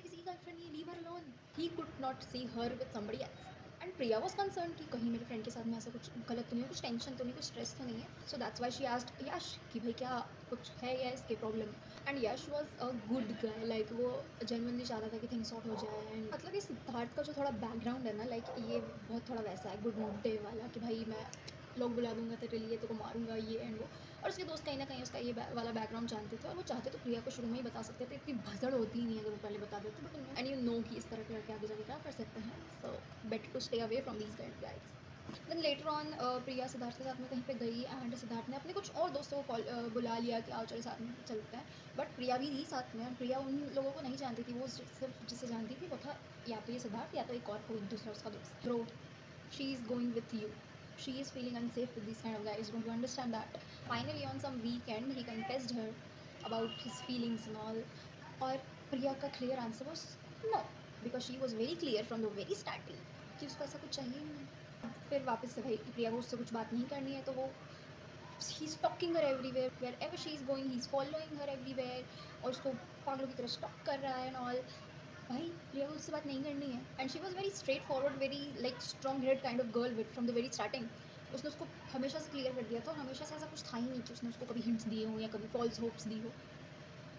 मेरी किसी की गर्लफ्रेंड नहीं है, leave her alone. He could not see her with somebody else. And Priya was concern कि कहीं मेरे फ्रेंड के साथ में ऐसा कुछ गलत तो नहीं है, कुछ टेंशन तो नहीं, कुछ स्ट्रेस तो नहीं है। So that's why she asked Yash कि भाई क्या कुछ है या इसके problem. And Yash was a good guy, like वो जेन्युइनली चाहता था कि थिंग्स सॉर्ट हो जाए। एंड मतलब ये सिद्धार्थ का जो थोड़ा बैकग्राउंड है ना, लाइक ये बहुत थोड़ा वैसा है गुड डे वाला कि भाई मैं लोग बुला दूंगा तेरे लिए, तो को मारूंगा ये एंड वो। और उसके दोस्त कहीं ना कहीं उसका ये वाला बैकग्राउंड जानते थे और वो चाहते तो प्रिया को शुरू में ही बता सकते थे, इतनी भसड़ होती ही नहीं अगर वो पहले बता देते। बट एंड यू नो कि इस तरह के लड़के आगे जाके क्या कर सकते हैं। So better to stay away from these kind guys. Then later on Priya Siddharth के साथ में कहीं पे गई एंड सिद्धार्थ ने अपने कुछ और दोस्तों को बुला लिया कि आओ चलो साथ में चलते हैं। बट प्रिया भी थी साथ में। प्रिया उन लोगों को नहीं जानती थी, वो सिर्फ जिसे जानती थी वो था या तो ये सिद्धार्थ या तो एक और कोई दूसरा उसका दोस्त। Bro, she is going with you. She is feeling unsafe with these kind of guys. Don't you understand that? Finally, on some weekend, he confessed her about his feelings and all. और प्रिया का clear answer was no, because she was very clear from the very starting कि उसको ऐसा कुछ चाहिए ही नहीं। फिर वापस से भाई प्रिया को उससे कुछ बात नहीं करनी है, तो वो he's stalking her everywhere, wherever she is going he's following her everywhere और उसको पागलों की तरह stalk कर रहा है and all। भाई प्रिया को उससे बात नहीं करनी है। And she was very straight forward, very like strong head kind of girl with from the very starting. उसने उसको हमेशा से क्लियर कर दिया था और हमेशा से ऐसा कुछ था ही नहीं कि उसने उसको कभी हिंट्स दिए हो या कभी फॉल्स होप्स दी हो,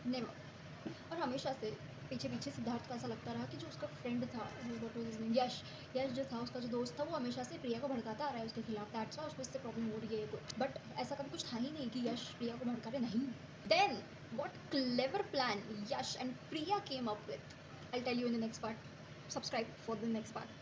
नेवर। और हमेशा से पीछे पीछे सिद्धार्थ को ऐसा लगता रहा कि जो उसका फ्रेंड था, व्हाट वाज हिज नेम, यश। यश जो था उसका जो दोस्त था, वो हमेशा से प्रिया को भड़काता आ रहा है उसके खिलाफ। दैट्स व्हाई उसको इससे प्रॉब्लम हो रही है कुछ। बट ऐसा कभी कुछ था ही नहीं कि यश प्रिया को भड़का रहे, नहीं। Then what clever plan Yash and Priya came up with. I'll tell you in the next part. Subscribe for the next part.